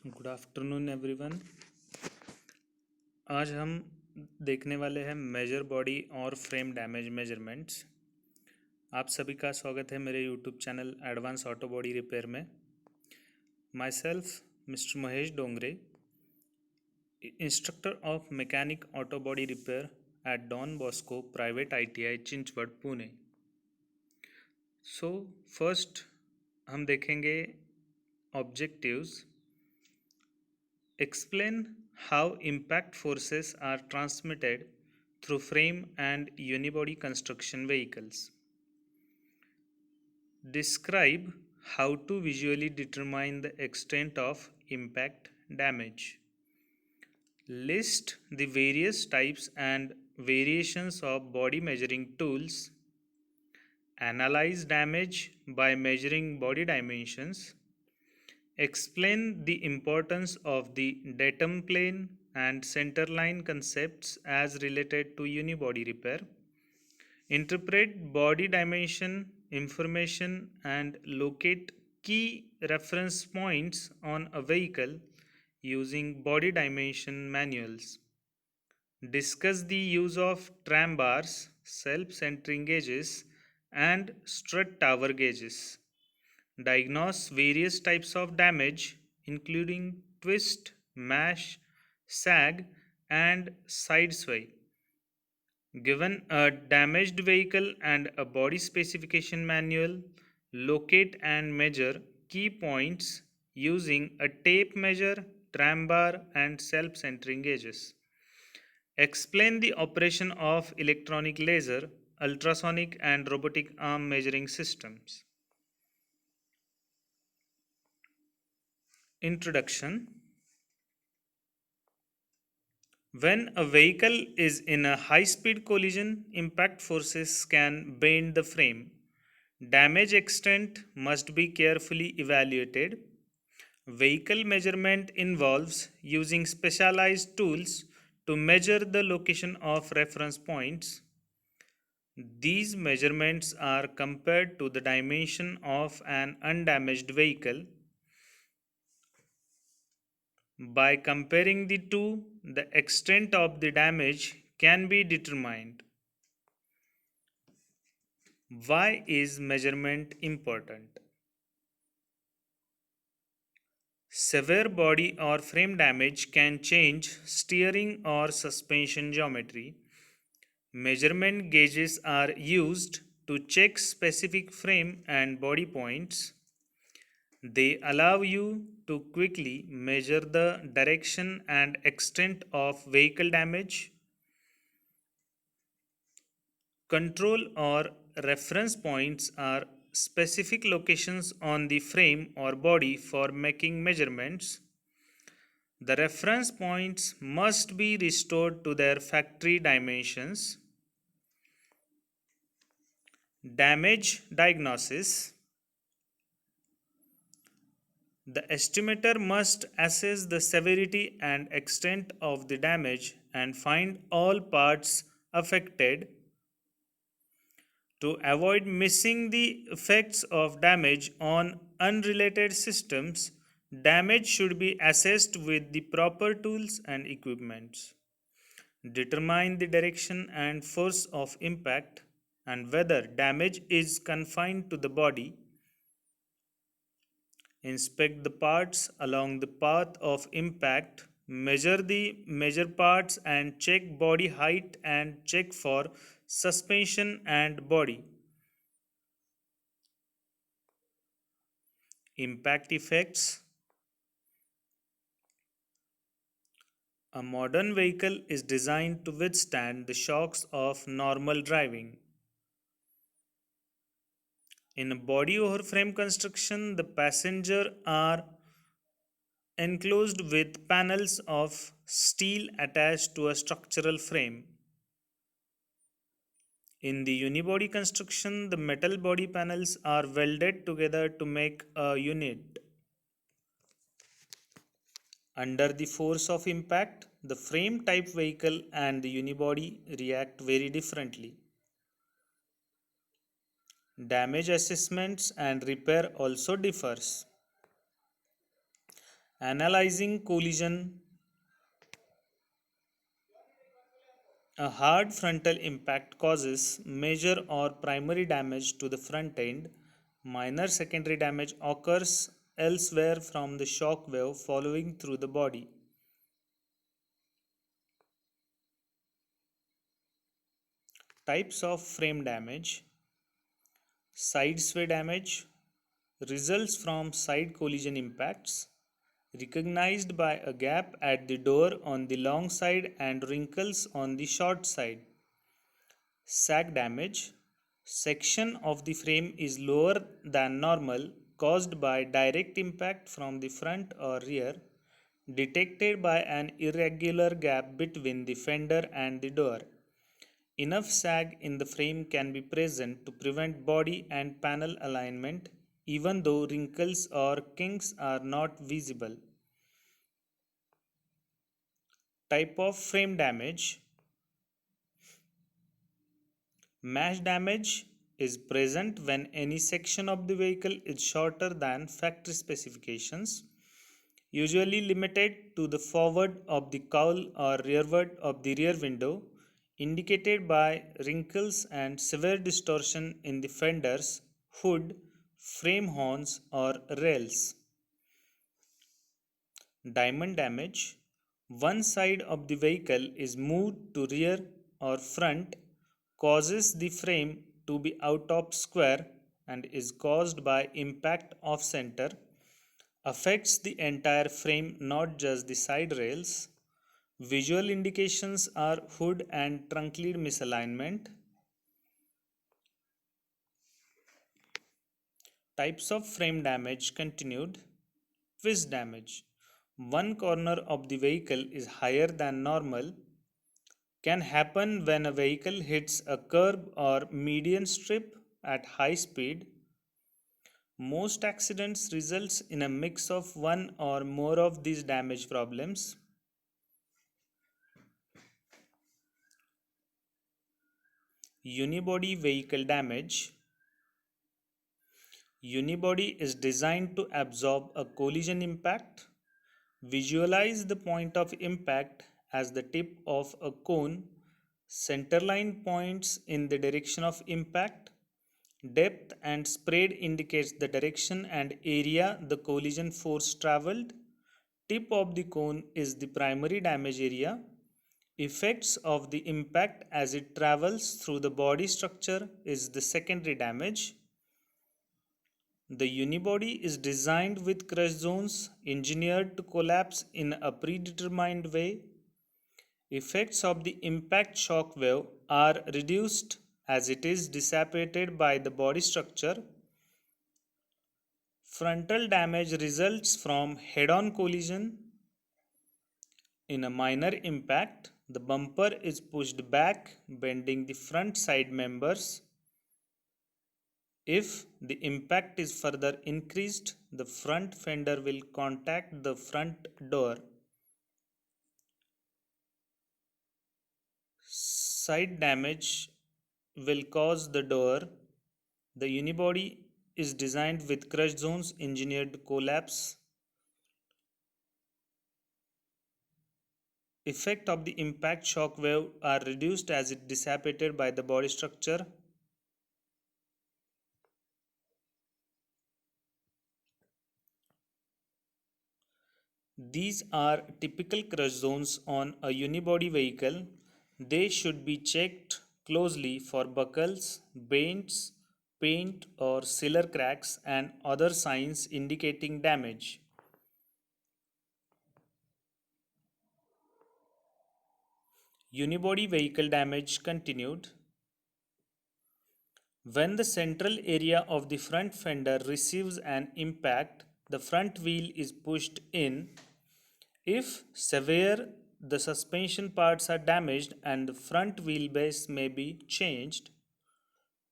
Good afternoon everyone. आज हम देखने वाले हैं मेजर बॉडी और फ्रेम डैमेज मेजरमेंट्स। आप सभी का स्वागत है मेरे YouTube channel advance auto body repair में। Myself mister Mahesh Dongre, instructor of mechanic auto body repair at Don Bosco private ITI Chinchwad Pune. First हम देखेंगे objectives. Explain how impact forces are transmitted through frame and unibody construction vehicles. Describe how to visually determine the extent of impact damage. List the various types and variations of body measuring tools. Analyze damage by measuring body dimensions. Explain the importance of the datum plane and centerline concepts as related to unibody repair. Interpret body dimension information and locate key reference points on a vehicle using body dimension manuals. Discuss the use of tram bars, self-centering gauges, and strut tower gauges. Diagnose various types of damage, including twist, mash, sag, and side sway. Given a damaged vehicle and a body specification manual, locate and measure key points using a tape measure, tram bar, and self-centering gauges. Explain the operation of electronic laser, ultrasonic, and robotic arm measuring systems. Introduction. When a vehicle is in a high-speed collision, impact forces can bend the frame. Damage extent must be carefully evaluated. Vehicle measurement involves using specialized tools to measure the location of reference points. These measurements are compared to the dimension of an undamaged vehicle. By comparing the two, the extent of the damage can be determined. Why is measurement important? Severe body or frame damage can change steering or suspension geometry. Measurement gauges are used to check specific frame and body points. They allow you to quickly measure the direction and extent of vehicle damage. Control or reference points are specific locations on the frame or body for making measurements. The reference points must be restored to their factory dimensions. Damage diagnosis. The estimator must assess the severity and extent of the damage and find all parts affected. To avoid missing the effects of damage on unrelated systems, damage should be assessed with the proper tools and equipments. Determine the direction and force of impact and whether damage is confined to the body. Inspect the parts along the path of impact. Measure the measure parts and check body height and check for suspension and body. Impact effects. A modern vehicle is designed to withstand the shocks of normal driving. In a body over frame construction, the passenger are enclosed with panels of steel attached to a structural frame. In the unibody construction, the metal body panels are welded together to make a unit. Under the force of impact, the frame type vehicle and the unibody react very differently. Damage assessments and repair also differs. Analyzing collision. A hard frontal impact causes major or primary damage to the front end. Minor secondary damage occurs elsewhere from the shock wave following through the body. Types of frame damage. Side sway damage results from side collision impacts, recognized by a gap at the door on the long side and wrinkles on the short side. Sag damage. Section of the frame is lower than normal, caused by direct impact from the front or rear, detected by an irregular gap between the fender and the door. Enough sag in the frame can be present to prevent body and panel alignment, even though wrinkles or kinks are not visible. Type of frame damage. Mash damage is present when any section of the vehicle is shorter than factory specifications, usually limited to the forward of the cowl or rearward of the rear window, indicated by wrinkles and severe distortion in the fenders, hood, frame horns, or rails. Diamond damage. One side of the vehicle is moved to rear or front, causes the frame to be out of square and is caused by impact off center, affects the entire frame, not just the side rails. Visual indications are hood and trunk lid misalignment. Types of frame damage continued. Twist damage. One corner of the vehicle is higher than normal. Can happen when a vehicle hits a curb or median strip at high speed. Most accidents results in a mix of one or more of these damage problems. Unibody vehicle damage. Unibody is designed to absorb a collision impact. Visualize the point of impact as the tip of a cone. Centerline points in the direction of impact. Depth and spread indicates the direction and area the collision force traveled. Tip of the cone is the primary damage area. Effects of the impact as it travels through the body structure is the secondary damage. The unibody is designed with crush zones engineered to collapse in a predetermined way. Effects of the impact shock wave are reduced as it is dissipated by the body structure. Frontal damage results from head-on collision. In a minor impact, the bumper is pushed back, bending the front side members. If the impact is further increased, the front fender will contact the front door. Side damage will cause the door. The unibody is designed with crush zones engineered to collapse. Effect of the impact shock wave are reduced as it dissipated by the body structure. These are typical crush zones on a unibody vehicle. They should be checked closely for buckles, bends, paint or sealer cracks and other signs indicating damage. Unibody vehicle damage continued. When the central area of the front fender receives an impact, the front wheel is pushed in. If severe, the suspension parts are damaged and the front wheelbase may be changed.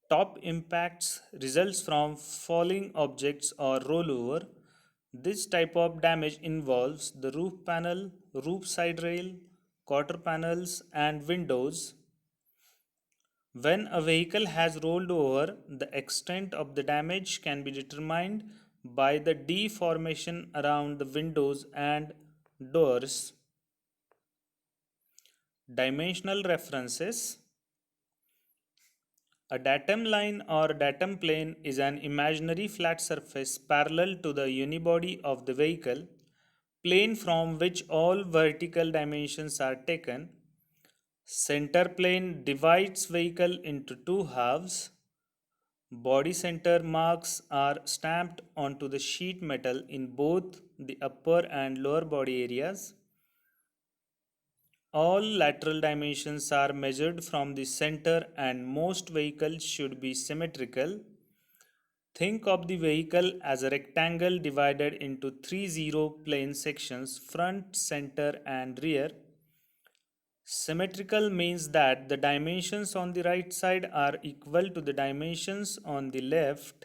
Top impacts results from falling objects or rollover. This type of damage involves the roof panel, roof side rail, quarter panels and windows. When a vehicle has rolled over, the extent of the damage can be determined by the deformation around the windows and doors. Dimensional references. A datum line or datum plane is an imaginary flat surface parallel to the unibody of the vehicle, plane from which all vertical dimensions are taken. Center plane divides vehicle into two halves. Body center marks are stamped onto the sheet metal in both the upper and lower body areas. All lateral dimensions are measured from the center and most vehicles should be symmetrical. Think of the vehicle as a rectangle divided into three zero-plane sections, front, center and rear. Symmetrical means that the dimensions on the right side are equal to the dimensions on the left.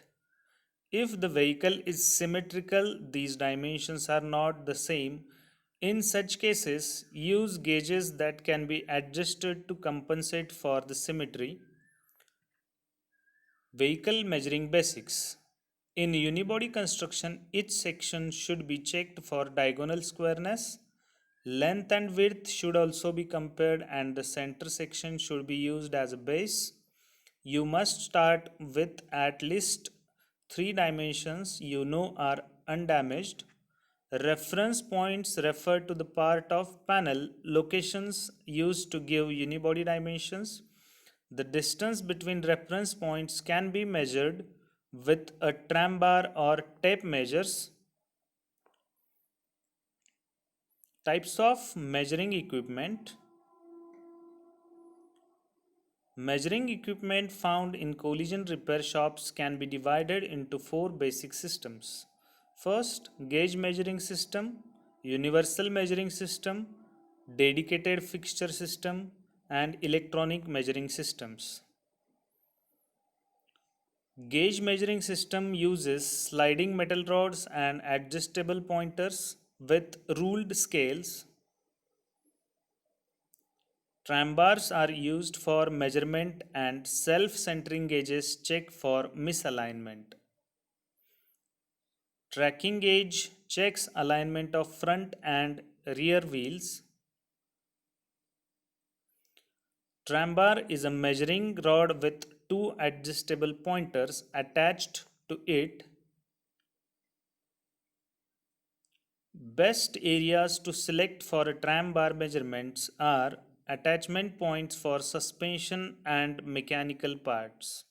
If the vehicle is symmetrical, these dimensions are not the same. In such cases, use gauges that can be adjusted to compensate for the symmetry. Vehicle measuring basics. In unibody construction, each section should be checked for diagonal squareness. Length and width should also be compared and the center section should be used as a base. You must start with at least three dimensions you know are undamaged. Reference points refer to the part of panel locations used to give unibody dimensions. The distance between reference points can be measured with a tram bar or tape measures. Types of measuring equipment. Measuring equipment found in collision repair shops can be divided into four basic systems. First, gauge measuring system, universal measuring system, dedicated fixture system, and electronic measuring systems. Gauge measuring system uses sliding metal rods and adjustable pointers with ruled scales. Tram bars are used for measurement and self-centering gauges check for misalignment. Tracking gauge checks alignment of front and rear wheels. Tram bar is a measuring rod with two adjustable pointers attached to it. Best areas to select for a tram bar measurements are attachment points for suspension and mechanical parts.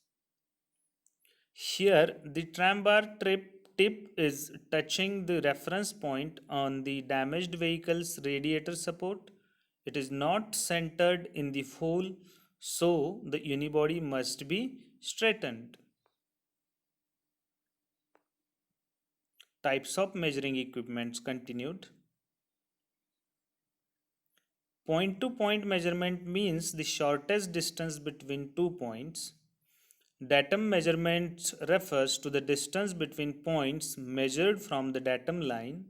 Here, the tram bar tip is touching the reference point on the damaged vehicle's radiator support. It is not centered in the hole, so the unibody must be straightened. Types of measuring equipments continued. Point to point measurement means the shortest distance between 2 points. Datum measurement refers to the distance between points measured from the datum line.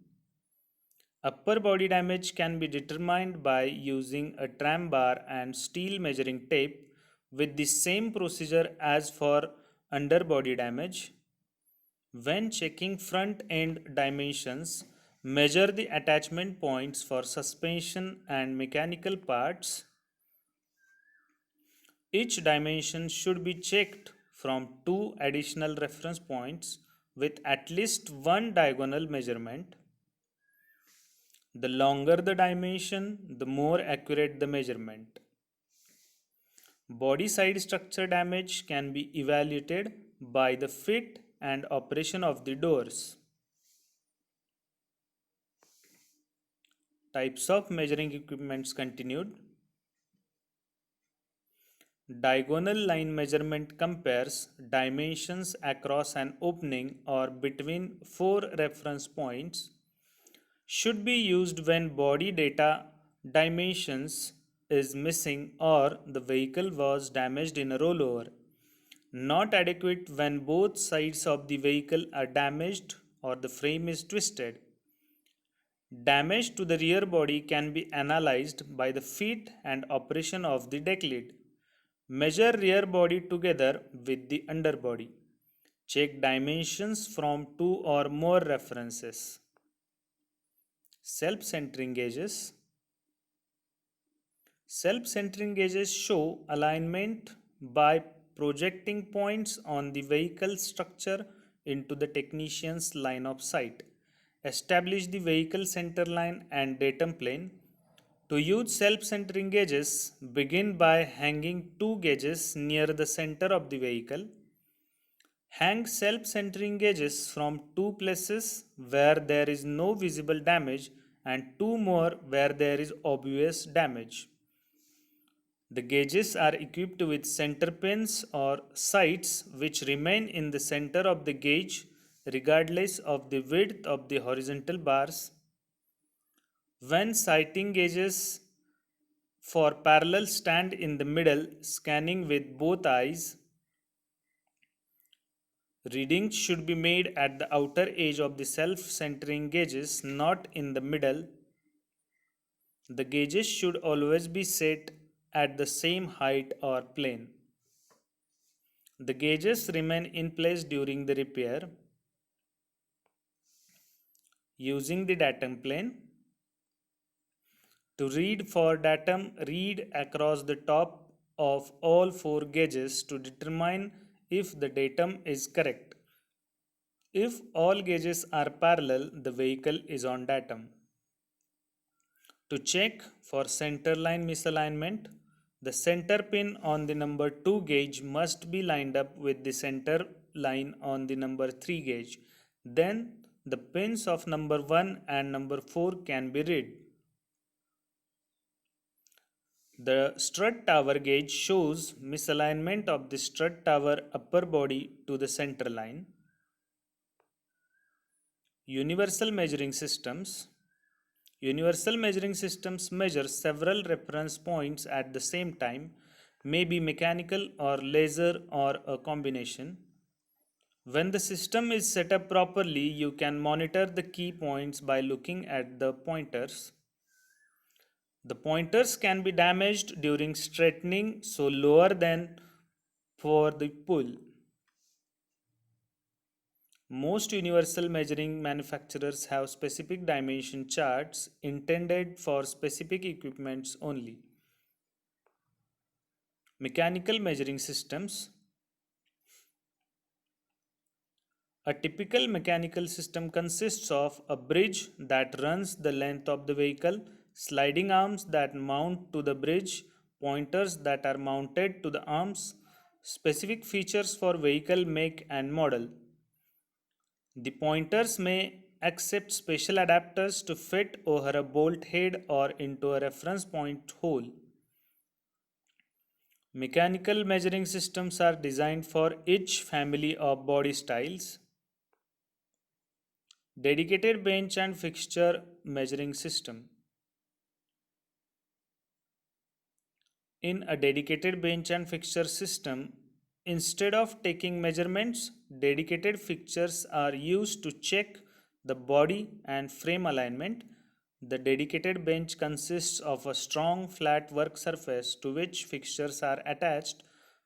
Upper body damage can be determined by using a tram bar and steel measuring tape with the same procedure as for underbody damage. When checking front end dimensions, measure the attachment points for suspension and mechanical parts. Each dimension should be checked from two additional reference points with at least one diagonal measurement. The longer the dimension, the more accurate the measurement. Body side structure damage can be evaluated by the fit and operation of the doors. Types of measuring equipments continued. Diagonal line measurement compares dimensions across an opening or between four reference points. Should be used when body data dimensions is missing or the vehicle was damaged in a rollover. Not adequate when both sides of the vehicle are damaged or the frame is twisted. Damage to the rear body can be analyzed by the fit and operation of the deck lid. Measure rear body together with the underbody. Check dimensions from two or more references. Self-centering gauges. Self-centering gauges show alignment by projecting points on the vehicle structure into the technician's line of sight. Establish the vehicle center line and datum plane. To use self-centering gauges, begin by hanging two gauges near the center of the vehicle. Hang self-centering gauges from two places where there is no visible damage and two more where there is obvious damage. The gauges are equipped with center pins or sights which remain in the center of the gauge regardless of the width of the horizontal bars. When sighting gauges for parallel stand in the middle, scanning with both eyes. Readings should be made at the outer edge of the self-centering gauges, not in the middle. The gauges should always be set at the same height or plane. The gauges remain in place during the repair. Using the datum plane. To read for datum, read across the top of all four gauges to determine if the datum is correct. If all gauges are parallel, the vehicle is on datum. To check for centerline misalignment, the center pin on the number 2 gauge must be lined up with the center line on the number 3 gauge. Then the pins of number 1 and number 4 can be read. The strut tower gauge shows misalignment of the strut tower upper body to the center line. Universal measuring systems. Universal measuring systems measure several reference points at the same time, may be mechanical or laser or a combination. When the system is set up properly, you can monitor the key points by looking at the pointers. The pointers can be damaged during straightening, so lower than for the pull. Most universal measuring manufacturers have specific dimension charts intended for specific equipments only. Mechanical measuring systems. A typical mechanical system consists of a bridge that runs the length of the vehicle, sliding arms that mount to the bridge, pointers that are mounted to the arms, specific features for vehicle make and model. The pointers may accept special adapters to fit over a bolt head or into a reference point hole. Mechanical measuring systems are designed for each family of body styles. Dedicated bench and fixture measuring system. In a dedicated bench and fixture system, instead of taking measurements, dedicated fixtures are used to check the body and frame alignment. The dedicated bench consists of a strong flat work surface to which fixtures are attached.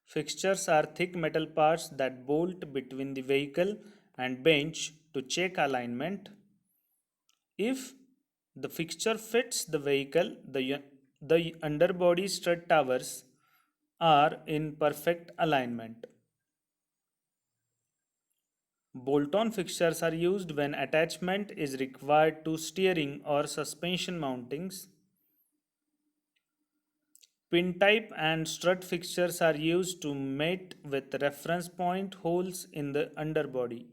Fixtures are thick metal parts that bolt between the vehicle and bench to check alignment. If the fixture fits the vehicle, the underbody strut towers are in perfect alignment. Bolt-on fixtures are used when attachment is required to steering or suspension mountings. Pin type and strut fixtures are used to mate with reference point holes in the underbody.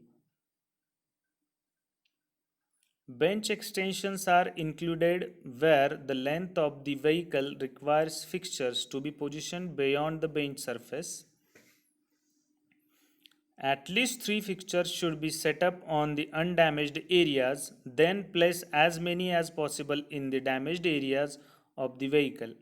Bench extensions are included where the length of the vehicle requires fixtures to be positioned beyond the bench surface. At least 3 fixtures should be set up on the undamaged areas, then place as many as possible in the damaged areas of the vehicle.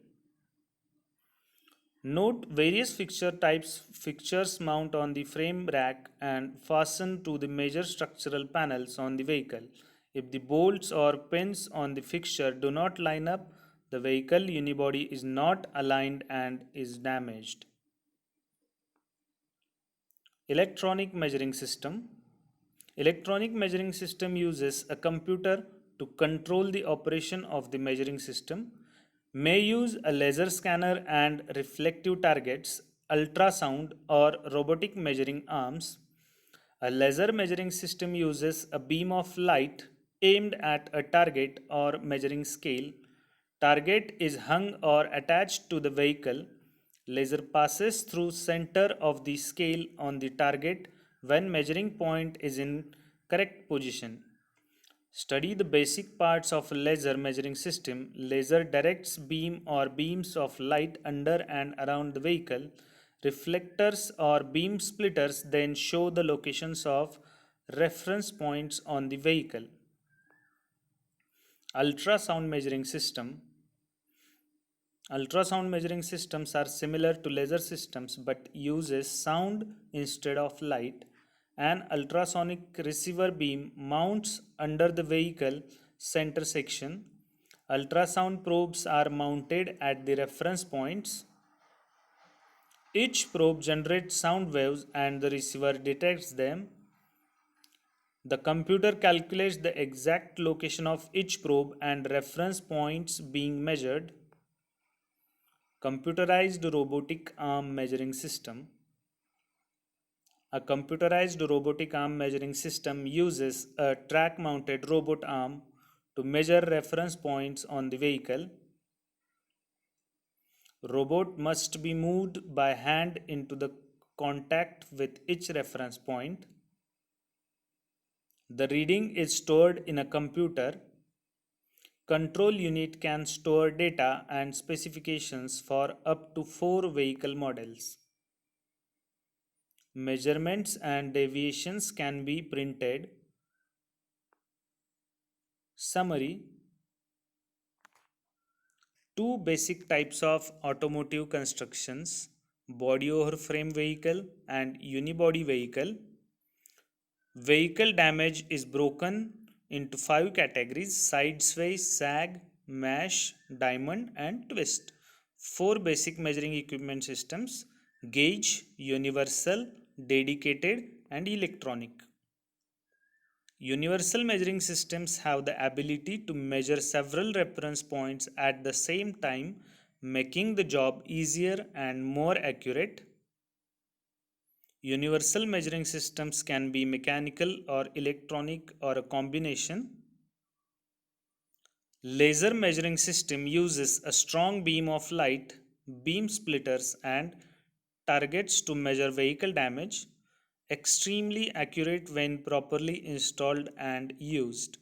Note various fixture types. Fixtures mount on the frame rack and fasten to the major structural panels on the vehicle. If the bolts or pins on the fixture do not line up, the vehicle unibody is not aligned and is damaged. Electronic measuring system. Electronic measuring system uses a computer to control the operation of the measuring system, may use a laser scanner and reflective targets, ultrasound, or robotic measuring arms. A laser measuring system uses a beam of light aimed at a target or measuring scale. Target is hung or attached to the vehicle. Laser passes through center of the scale on the target when measuring point is in correct position. Study the basic parts of a laser measuring system. Laser directs beam or beams of light under and around the vehicle. Reflectors or beam splitters then show the locations of reference points on the vehicle. Ultrasound measuring system. Ultrasound measuring systems are similar to laser systems but uses sound instead of light. An ultrasonic receiver beam mounts under the vehicle center section. Ultrasound probes are mounted at the reference points. Each probe generates sound waves and the receiver detects them. The computer calculates the exact location of each probe and reference points being measured. Computerized robotic arm measuring system. A computerized robotic arm measuring system uses a track mounted robot arm to measure reference points on the vehicle. Robot must be moved by hand into the contact with each reference point. The reading is stored in a computer. Control unit can store data and specifications for up to 4 vehicle models. Measurements and deviations can be printed. Summary. Two basic types of automotive constructions: body over frame vehicle and unibody vehicle. Vehicle damage is broken into 5 categories: side sway, sag, mash, diamond, and twist. 4 basic measuring equipment systems: gauge, universal, dedicated, and electronic. Universal measuring systems have the ability to measure several reference points at the same time, making the job easier and more accurate. Universal measuring systems can be mechanical or electronic or a combination. Laser measuring system uses a strong beam of light, beam splitters, and targets to measure vehicle damage, extremely accurate when properly installed and used.